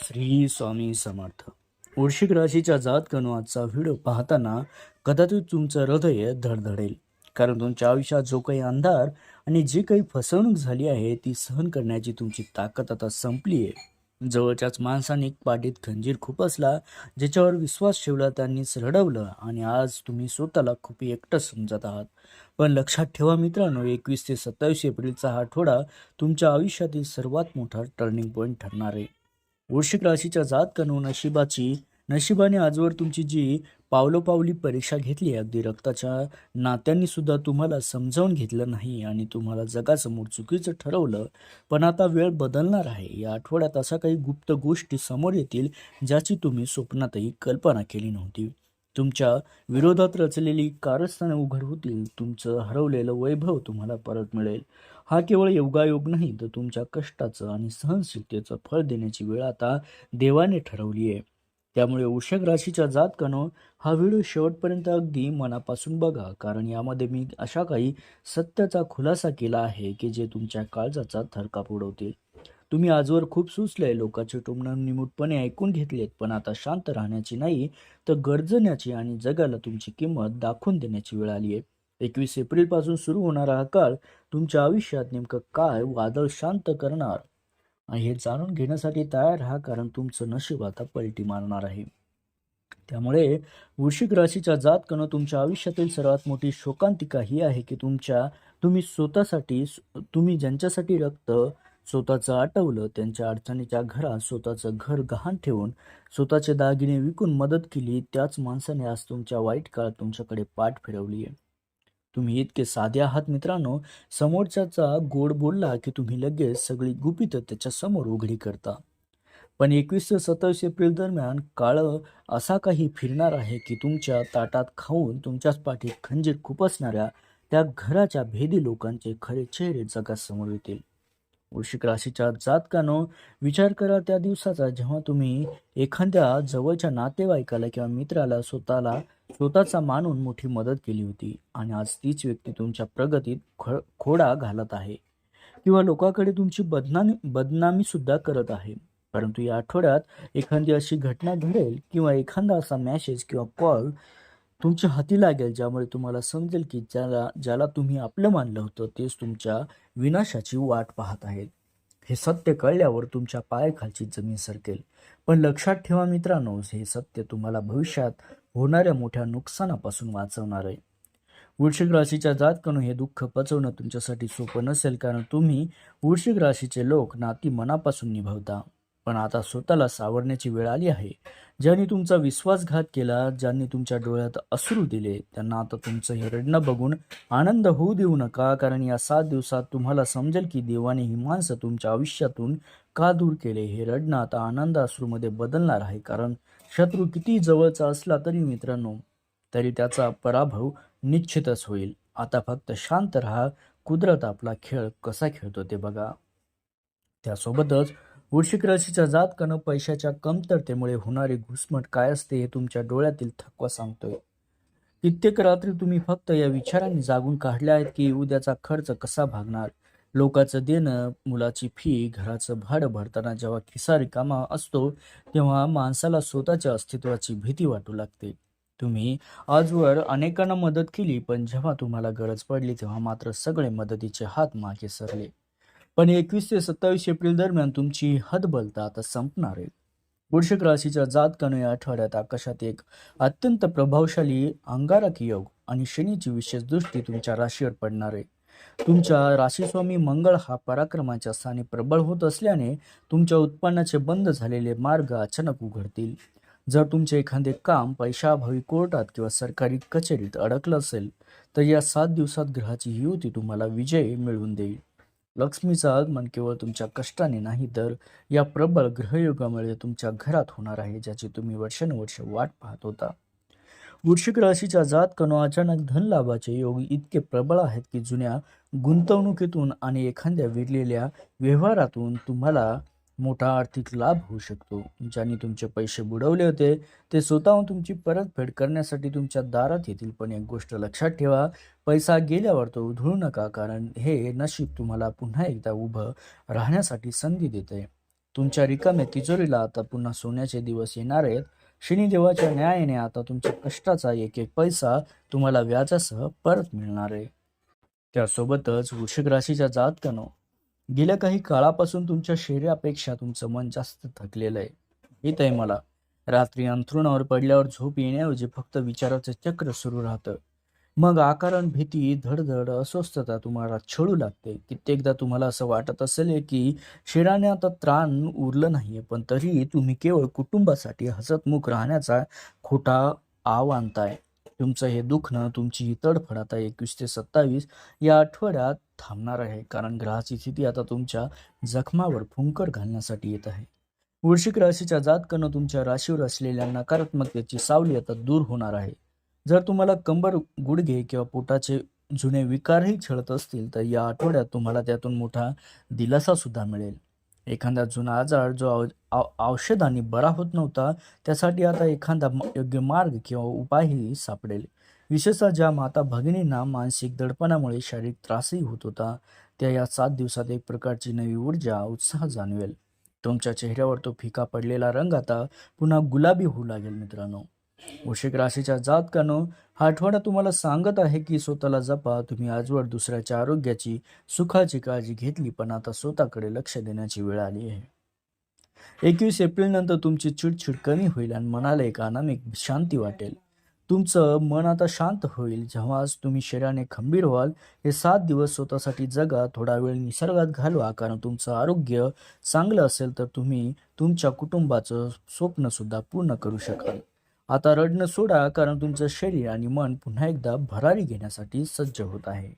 श्री स्वामी समर्थ. वृश्चिक राशीच्या जातकानो आजचा व्हिडिओ पाहताना कदाचित तुमचं हृदय धडधडेल. कारण तुमच्या आयुष्यात जो काही अंधार आणि जी काही फसवणूक झाली आहे ती सहन करण्याची तुमची ताकद आता संपली आहे. जवळच्याच माणसाने पाठीत खंजीर खुपसला, ज्याच्यावर विश्वास ठेवला त्यांनीच रडवलं आणि आज तुम्ही स्वतःला खूप एकटं समजत आहात. पण लक्षात ठेवा मित्रांनो, 21 ते 27 एप्रिलचा हा आठवडा तुमच्या आयुष्यातील सर्वात मोठा टर्निंग पॉईंट ठरणार आहे. वृश्चिक राशीच्या जातकानो नशिबाने आजवर तुमची जी पावलोपावली परीक्षा घेतली, अगदी रक्ताच्या नात्यांनी सुद्धा तुम्हाला समजावून घेतलं नाही आणि तुम्हाला जगासमोर चुकीचं ठरवलं. पण आता वेळ बदलणार आहे. या आठवड्यात अशा काही गुप्त गोष्टी समोर येतील ज्याची तुम्ही स्वप्नातही कल्पना केली नव्हती. तुमच्या विरोधात रचलेली कारस्थाने उघड होतील. तुमचं हरवलेलं वैभव तुम्हाला परत मिळेल. हा केवळ योगायोग नाही, तर तुमच्या कष्टाचं आणि सहनशीलतेचं फळ देण्याची वेळ आता देवाने ठरवली आहे. त्यामुळे वृश्चिक राशीच्या जातकानो, हा व्हिडिओ शेवटपर्यंत अगदी मनापासून बघा, कारण यामध्ये मी अशा काही सत्याचा खुलासा केला आहे की जे तुमच्या काळजाचा थरकाप उडवतील. तुम्ही आजवर खूप सुचले, लोकांचे टोमणं निमूटपणे ऐकून घेतलेत, पण आता शांत राहण्याची नाही, तर गर्जण्याची आणि जगाला तुमची किंमत दाखवून देण्याची वेळ आली आहे. 21 एप्रिलपासून सुरू होणारा हा काळ तुमच्या आयुष्यात नेमकं काय वादळ शांत करणार आणि हे जाणून घेण्यासाठी तयार राहा, कारण तुमचं नशीब आता पलटी मारणार आहे. त्यामुळे वृश्चिक राशीच्या जातकानं, तुमच्या आयुष्यातील सर्वात मोठी शोकांतिका ही आहे की तुम्ही ज्यांच्यासाठी रक्त स्वतःचं आटवलं, त्यांच्या अडचणीच्या घरात स्वतःचं घर गहाण ठेवून स्वतःचे दागिने विकून मदत केली, त्याच माणसाने आज तुमच्या वाईट काळात तुमच्याकडे पाठ फिरवली आहे. तुम्ही इतके साधे आहात मित्रांनो, समोरच्याचा गोड बोलला की तुम्ही लगेच सगळी गुपितं त्याच्या समोर उघडी करता. पण 21 ते 27 एप्रिल दरम्यान काळ असा काही फिरणार आहे की तुमच्या ताटात खाऊन तुमच्याच पाठीत खंजीर खुपसणाऱ्या त्या घराच्या भेदी लोकांचे खरे चेहरे जगासमोर येतील. वृश्चिक राशीच्या जातकानो, विचार करा त्या दिवसाचा जेव्हा तुम्ही एखाद्या जवळच्या नातेवाईकाला किंवा मित्राला स्वतःचा मानून मोठी मदत केली होती, आणि आज तीच व्यक्ती तुमच्या प्रगतीत खोडा घालत आहे किंवा लोकांकडे तुमची बदनामी सुद्धा करत आहे. परंतु या आठवड्यात एखादी अशी घटना घडेल किंवा एखादा असा मेसेज किंवा कॉल तुमच्या हाती लागेल, ज्यामुळे तुम्हाला समजेल की ज्याला तुम्ही आपलं मानलं होतं तेच तुमच्या विनाशाची वाट पाहत आहेत. हे सत्य कळल्यावर तुमच्या पायाखालची जमीन सरकेल. पण लक्षात ठेवा मित्रांनो, हे सत्य तुम्हाला भविष्यात होणाऱ्या मोठ्या नुकसानापासून वाचवणार आहे. वृश्चिक राशीच्या जातकानो, हे दुःख पचवणं तुमच्यासाठी सोपं नसेल, कारण तुम्ही वृश्चिक राशीचे लोक नाती मनापासून निभावता. पण आता स्वतःला सावरण्याची वेळ आली आहे. ज्यांनी तुमचा विश्वासघात केला, ज्यांनी तुमच्या डोळ्यात अश्रू दिले, त्यांना आता तुमचं हे रडणं बघून आनंद होऊ देऊ नका, कारण या 7 दिवसात तुम्हाला समजेल की देवाने ही माणसं तुमच्या आयुष्यातून का दूर केले. हे रडणं आता आनंद अश्रूमध्ये बदलणार आहे, कारण शत्रू किती जवळचा असला तरी त्याचा पराभव निश्चितच होईल. आता फक्त शांत राहा, कुदरत आपला खेळ कसा खेळतो ते बघा. त्यासोबतच वृश्चिक राशीच्या जातकानं, पैशाच्या कमतरतेमुळे होणारी घुसमट काय असते हे तुमच्या डोळ्यातील थकवा सांगतोय. कित्येक रात्री तुम्ही फक्त या विचारांनी जागून काढल्या आहेत की उद्याचा खर्च कसा भागणार, लोकांचं देणं, मुलाची फी, घराचं भाडं भरताना जेव्हा खिसा रिकामा असतो तेव्हा माणसाला स्वतःच्या अस्तित्वाची भीती वाटू लागते. तुम्ही आजवर अनेकांना मदत केली, पण जेव्हा तुम्हाला गरज पडली तेव्हा मात्र सगळे मदतीचे हात मागे सरले. पण 21 ते 27 एप्रिल दरम्यान तुमची हतबलता आता संपणार आहे. वृश्चिक राशीच्या जातकानं, या आठवड्यात आकाशात एक अत्यंत प्रभावशाली अंगारक योग आणि शनीची विशेष दृष्टी तुमच्या राशीवर पडणार आहे. तुमच्या राशीस्वामी मंगळ हा पराक्रमाच्या स्थानी प्रबळ होत असल्याने तुमच्या उत्पन्नाचे बंद झालेले मार्ग अचानक उघडतील. जर तुमचे एखादे काम पैशाअभावी कोर्टात किंवा सरकारी कचेरीत अडकलं असेल, तर या 7 दिवसात ग्रहाची ही युती तुम्हाला विजय मिळवून देईल. लक्ष्मीचं आगमन केवळ तुमच्या कष्टाने नाही, तर या प्रबळ ग्रहयोगामुळे तुमच्या घरात होणार आहे, ज्याची तुम्ही वर्षानुवर्ष वाट पाहत होता. वृश्चिक राशीच्या जातकानो, अचानक धनलाभाचे योग इतके प्रबळ आहेत की जुन्या गुंतवणुकीतून आणि एखाद्या विरलेल्या व्यवहारातून तुम्हाला मोठा आर्थिक लाभ होऊ शकतो. ज्यांनी तुमचे पैसे बुडवले होते ते स्वतःहून तुमची परतफेड करण्यासाठी तुमच्या दारात येतील. पण एक गोष्ट लक्षात ठेवा, पैसा गेल्यावर तो उधळू नका, कारण हे नशीब तुम्हाला पुन्हा एकदा उभं राहण्यासाठी संधी देते. तुमच्या रिकाम्या तिजोरीला आता पुन्हा सोन्याचे दिवस येणार आहेत. शनिदेवाच्या न्यायाने आता तुमच्या कष्टाचा एक एक पैसा तुम्हाला व्याजासह परत मिळणार आहे. त्यासोबतच वृश्चिक राशीच्या जातकानो, गेल्या काही काळापासून तुमच्या शरीरापेक्षा तुमचं मन जास्त थकलेलं आहे. माहित आहे मला. रात्री अंथरुणावर पडल्यावर झोप येण्याऐवजी फक्त विचाराचं चक्र सुरू राहतं. मग आकारण भीती, धडधड, अस्वस्थता तुम्हाला छळू लागते. कित्येकदा तुम्हाला असं वाटत असेल की शरीराने आता त्राण उरलं नाहीये, पण तरीही तुम्ही केवळ कुटुंबासाठी हसतमुख राहण्याचा खोटा आव आणताय. तुमचं हे दुखणं, तुमची ही तडफड आता 21 ते 27 या आठवड्यात थांबणार आहे. कारण ग्रहाची स्थिती आता तुमच्या जखमावर फुंकर घालण्यासाठी येत आहे. वृश्चिक राशीच्या जातकानं, तुमच्या राशीवर असलेल्या नकारात्मकतेची सावली आता दूर होणार आहे. जर तुम्हाला कंबर, गुडघे किंवा पोटाचे जुने विकारही छळत असतील तर या आठवड्यात तुम्हाला त्यातून मोठा दिलासा सुद्धा मिळेल. एखादा जुना आजार जो औषधांनी बरा होत नव्हता, त्यासाठी आता एखादा योग्य मार्ग किंवा उपायही सापडेल. विशेषतः ज्या माता भगिनींना मानसिक दडपणामुळे शारीरिक त्रासही होत होता, त्या या 7 दिवसात एक प्रकारची नवी ऊर्जा, उत्साह जाणवेल. तुमच्या चेहऱ्यावर तो फिका पडलेला रंग आता पुन्हा गुलाबी होऊ लागेल. मित्रांनो, वृश्चिक राशीच्या जातकानो, हा आठवडा तुम्हाला सांगत आहे की स्वतःला जपा. तुम्ही आजवर दुसऱ्याच्या आरोग्याची, सुखाची काळजी घेतली, पण आता स्वतःकडे लक्ष देण्याची वेळ आली आहे. 21 एप्रिल नंतर तुमची चिडचिड कमी होईल आणि मनाला एक अनामिक शांती वाटेल. तुमचं मन आता शांत होईल जेव्हा तुम्ही शरीराने खंबीर व्हाल. हे 7 दिवस स्वतःसाठी जगा, थोडा वेळ निसर्गात घालवा. कारण तुमचं आरोग्य चांगलं असेल तर तुम्ही तुमच्या कुटुंबाचं स्वप्न सुद्धा पूर्ण करू शकाल. आता रडणं सोडा, कारण तुमचं शरीर आणि मन पुन्हा एकदा भरारी घेण्यासाठी सज्ज होत आहे.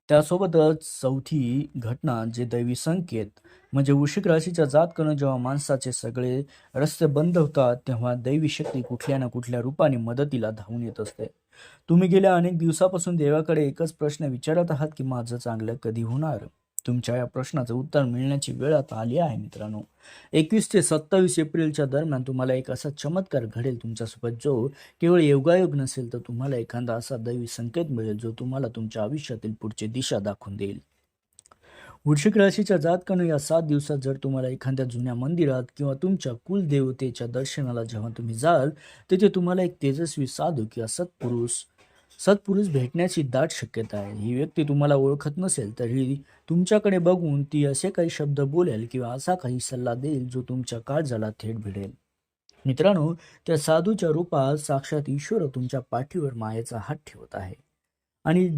त्यासोबतच चौथी घटना, जे दैवी संकेत, म्हणजे वृश्चिक राशीच्या जातकानं, जेव्हा माणसाचे सगळे रस्ते बंद होतात तेव्हा दैवी शक्ती कुठल्या ना कुठल्या रूपाने मदतीला धावून येत असते. तुम्ही गेल्या अनेक दिवसापासून देवाकडे एकच प्रश्न विचारत आहात की माझं चांगलं कधी होणार. तुमच्या या प्रश्नाचं उत्तर मिळण्याची वेळ आता आली आहे. मित्रांनो, 21 ते 27 एप्रिलच्या दरम्यान तुम्हाला एक असा चमत्कार घडेल तुमच्यासोबत, जो केवळ योगायोग नसेल तर तुम्हाला एखादा असा दैवी संकेत मिळेल जो तुम्हाला तुमच्या आयुष्यातील पुढची दिशा दाखवून देईल. वृश्चिक राशीच्या जातकानं, या 7 दिवसात जर तुम्हाला एखाद्या जुन्या मंदिरात किंवा तुमच्या कुलदेवतेच्या दर्शनाला जेव्हा तुम्ही जाल, तिथे तुम्हाला एक तेजस्वी साधू किंवा सत्पुरुष भेटण्याची दाट शक्यता आहे. ही व्यक्ती तुम्हाला ओळखत नसेल तरी तुमच्याकडे बघून ती असे काही शब्द बोलेल किंवा असा काही सल्ला देईल जो तुमच्या काळजाला थेट भिडेल. मित्रांनो, त्या साधूच्या रूपात साक्षात ईश्वर तुमच्या पाठीवर मायेचा हात ठेवत आहे. आणि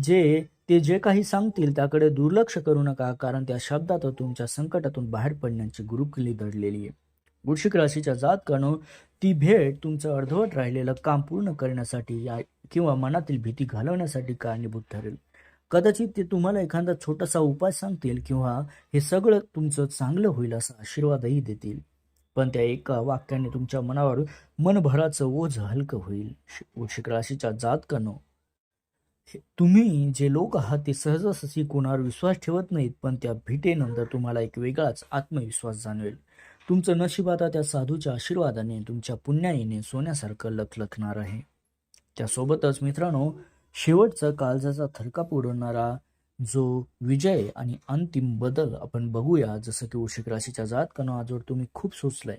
ते जे काही सांगतील त्याकडे दुर्लक्ष करू नका, कारण त्या शब्दात तुमच्या संकटातून बाहेर पडण्याची गुरुकिल्ली दडलेली आहे. वृश्चिक राशीच्या जातकानो, ती भेट तुमचं अर्धवट राहिलेलं काम पूर्ण करण्यासाठी किंवा मनातील भीती घालवण्यासाठी कारणीभूत ठरेल. कदाचित ते तुम्हाला एखादा छोटासा उपाय सांगतील किंवा हे सगळं तुमचं चांगलं होईल असा आशीर्वादही देतील. पण त्या एका वाक्याने तुमच्या मनावर मनभराचं ओझ हलकं होईल. वृश्चिक राशीच्या जातकानो, तुम्ही जे लोक आहात ते सहजासहजी कोणावर विश्वास ठेवत नाहीत, पण त्या भेटीनंतर तुम्हाला एक वेगळाच आत्मविश्वास जाणवेल. तुमचं नशीब आता त्या साधूच्या आशीर्वादाने, तुमच्या पुण्याईने सोन्यासारखं लखलखणार आहे. त्यासोबतच मित्रांनो, शेवटचा काळजाचा थरकाप उडवणारा जो विजय आणि अंतिम बदल आपण बघूया. जसं की वृश्चिक राशीच्या जातकानो, आजवर तुम्ही खूप सोचलंय,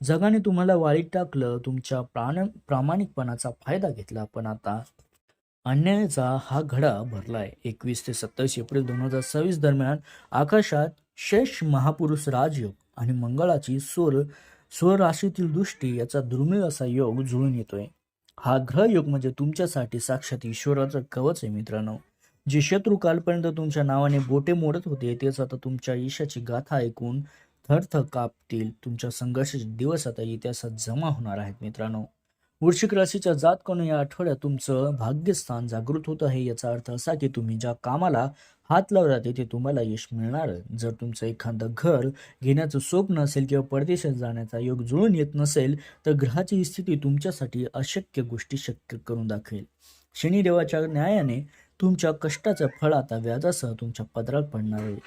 जगाने तुम्हाला वाळीत टाकलं, तुमच्या प्रामाणिकपणाचा फायदा घेतला, पण आता अन्यायाचा हा घडा भरलाय. 21 ते 27 एप्रिल 2026 दरम्यान आकाशात शेष महापुरुष राजयोग आणि मंगळाची स्वराशीतील दृष्टी याचा दुर्मिळ असा योग जुळून येतोय. हा ग्रहयोग म्हणजे तुमच्यासाठी साक्षात ईश्वराचं कवच आहे. मित्रांनो, जे शत्रू कालपर्यंत तुमच्या नावाने बोटे मोडत होते, तेच आता तुमच्या यशाची गाथा ऐकून थरथर कापतील. तुमच्या संघर्षाचे दिवस आता इतिहासात जमा होणार आहेत. मित्रांनो, वृश्चिक राशीच्या जातकानं, या आठवड्यात तुमचं भाग्यस्थान जागृत होत आहे. याचा अर्थ असा की तुम्ही ज्या कामाला हात लावला ते तुम्हाला यश मिळणार. जर तुमचं एखादं घर घेण्याचं स्वप्न असेल किंवा परदेशात जाण्याचा योग जुळून येत नसेल, तर ग्रहाची स्थिती तुमच्यासाठी अशक्य गोष्टी शक्य करून दाखवेल. शनिदेवाच्या न्यायाने तुमच्या कष्टाचं फळ आता व्याजासह तुमच्या पदरात पडणार आहे.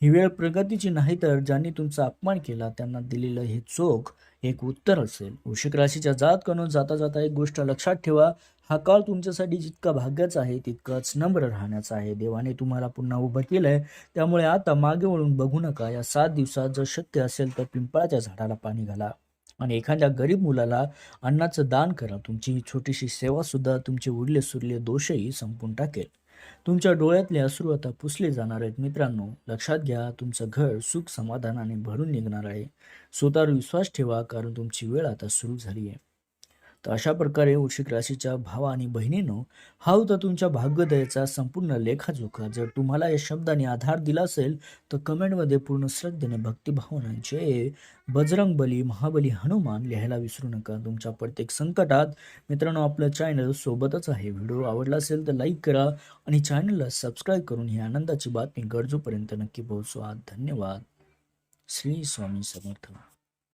ही वेळ प्रगतीची नाही, तर ज्यांनी तुमचा अपमान केला त्यांना दिलेलं हे चोख एक उत्तर असेल. वृश्चिक राशीच्या जातकानो जाता जाता एक गोष्ट लक्षात ठेवा, हा काळ तुमच्यासाठी जितका भाग्याचा आहे तितकाच नम्र राहण्याचा आहे. देवाने तुम्हाला पुन्हा उभं केलंय, त्यामुळे आता मागे वळून बघू नका. या 7 दिवसात जर शक्य असेल तर पिंपळाच्या झाडाला पाणी घाला आणि एखाद्या गरीब मुलाला अन्नाचं दान करा. तुमची ही छोटीशी सेवा सुद्धा तुमचे उरले सुरले दोषही संपून टाकेल. तुमच्या डोळ्यातले अश्रू आता पुसले जाणार आहेत. मित्रांनो, लक्षात घ्या, तुमचं घर सुख समाधानाने भरून निघणार आहे. स्वतःवर विश्वास ठेवा, कारण तुमची वेळ आता सुरू झाली आहे. तर अशा प्रकारे वृश्चिक राशीच्या भावा आणि बहिणींनो, हा होता तुमच्या भाग्योदयाचा संपूर्ण लेखाजोखा. जर तुम्हाला या शब्दाने आधार दिला असेल तर कमेंटमध्ये पूर्ण श्रद्धेने भक्तिभावना जय बजरंगबली महाबली हनुमान लिहायला विसरू नका. तुमच्या प्रत्येक संकटात मित्रांनो आपलं चॅनल सोबतच आहे. व्हिडिओ आवडला असेल तर लाईक करा आणि चॅनलला सबस्क्राईब करून ही आनंदाची बातमी गरजूपर्यंत नक्की पोहोचवा. धन्यवाद. श्री स्वामी समर्थ.